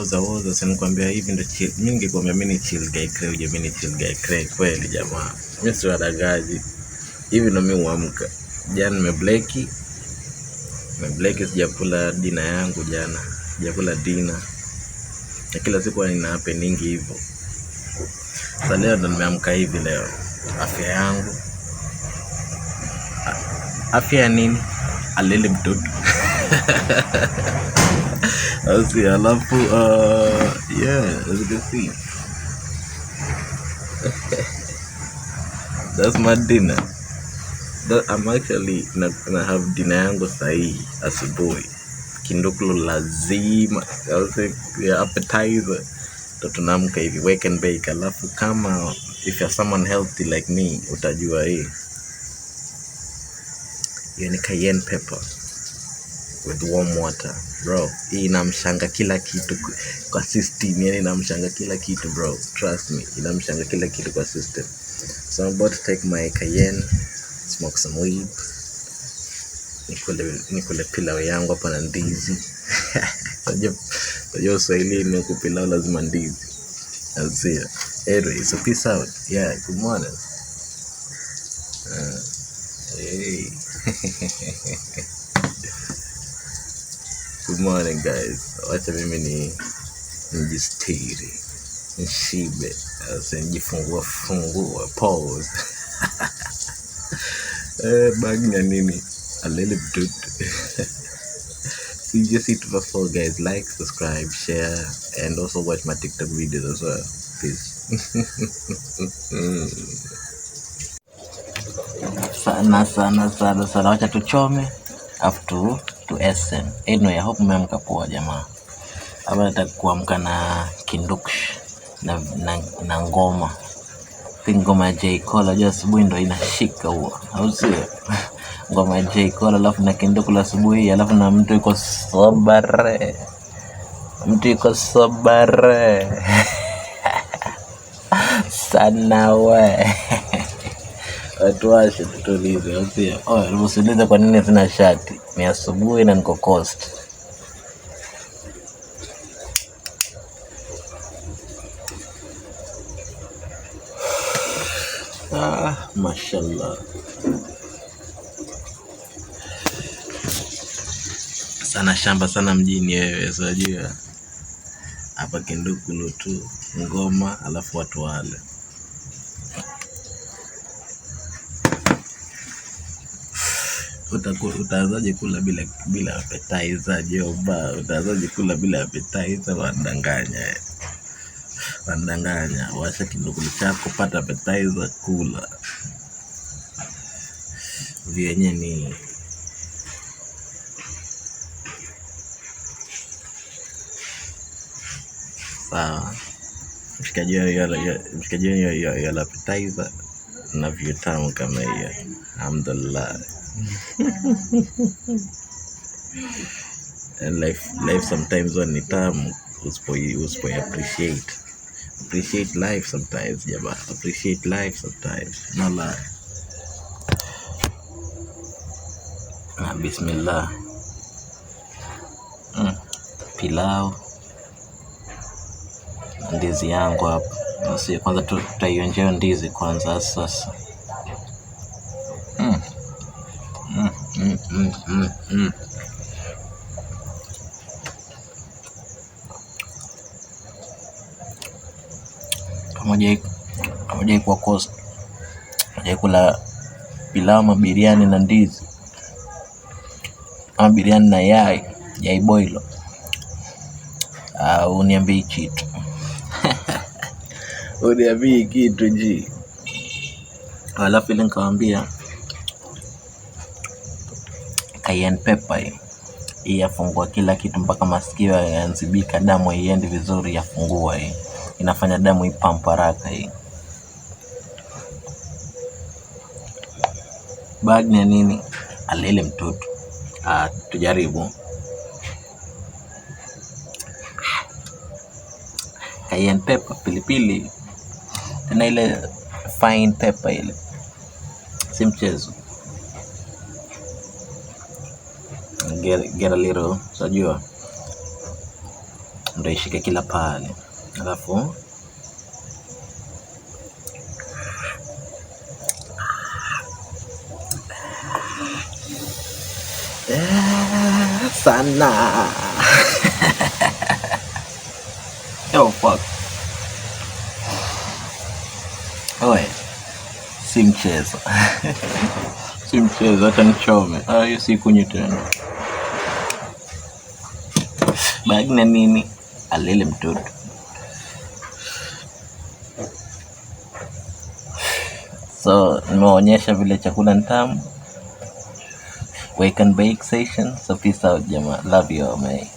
oza sinikwambia hivi ndo chill. Mimi ningekwambia mimi ni chill guy cray, mimi ni chill guy cray kweli jamaa. Mimi si wadagaji. Hivi ndo mimi huamka. Jana nimebleki sijakula dina yangu jana. Sijakula dina. Na kila siku nina happening hivyo. Sasa leo ndo nimeamka hivi leo. Afya yangu. Afya nini? Alele mtoto. Asi alafu yeah, as you can see. That's my dinner. I'm actually gonna have dinner yangu sahi asubuhi. Kindukulu lazima. Yeah, appetizer. Tunaamka hivi wake and bake. Alafu kama if you're someone healthy like me, utajua hii. Hiyo ni cayenne pepper with warm water. Bro, hii inamshanga kila kitu kwa system. Yani inamshanga kila kitu bro. Trust me, inamshanga kila kitu kwa system. So I'm about to take my cayenne, smoke some weed. Nikule pilau yangu hapa na ndizi. Unajua Swahili ni kupilau lazima ndizi. Azia. Anyway, so peace out. Yeah, good morning. Hey. Good morning guys. Wacha mimi ni njistiri. Nishibe. Nijifungua pause. Bag na nini? Alele mtoto. So you just hit the follow guys, like, subscribe, share, and also watch my TikTok videos as well. Peace. Sana wacha tuchome after to SM. Anyway, I hope mmeamka poa jamaa. Hapa nataka kuamka na kinduksh na ngoma. Ngoma ya J Cole unajua asubuhi ndo inashika huo. Au sio? Ngoma ya J Cole alafu na kindukulu asubuhi alafu na mtu yuko sobare. Sana we. Atuashe tutulize au sio? Usiulize kwa nini sina shati. Ni asubuhi na niko coast. Mashallah. Sana shamba sana mjini wewe, unajua. Hapa kindukulu tu, ngoma alafu watu wale. Utaanzaje kula bila appetizer joba? Utaanzaje kula bila appetizer? Wanadanganya. Washa kindukulu chako pata appetizer kula. Vyenye ni sawa. Mshikaji ya appetizer na vitamu kama hiyo. Alhamdulillah. And life sometimes when ni tamu usipo appreciate life sometimes jamaa. Appreciate life sometimes. No lie. Bismillah. Pilau. Ndizi yangu hapa. Basi kwanza tutaionjea ndizi kwanza sasa. Kama kwa coast. Kula pilau ma biriani na ndizi. Ama biriani na yai boilo. Uniambie kitu. Uniambie kitu ji. Alafu ile nikamwambia cayenne pepper hii yafungua kila kitu mpaka masikio yanzibika, damu iende vizuri, yafungua hii. Inafanya damu ipampa haraka hii. Bag ni nini? Alele mtoto. Tujaribu. Cayenne pepper, pilipili. Tena ile fine pepper ile. Si mchezo. Get a little, sajua. ndo ishike kila pale, alafu sana. Oh fuck. Oe, si mchezo. Si mchezo, hata nichome. Hiyo sikunywi tena. Bagi na nini? Alele mtoto. So, nimeonyesha vile chakula ni tamu. Wake and bake session. So peace out, jamaa. Love you all, mate.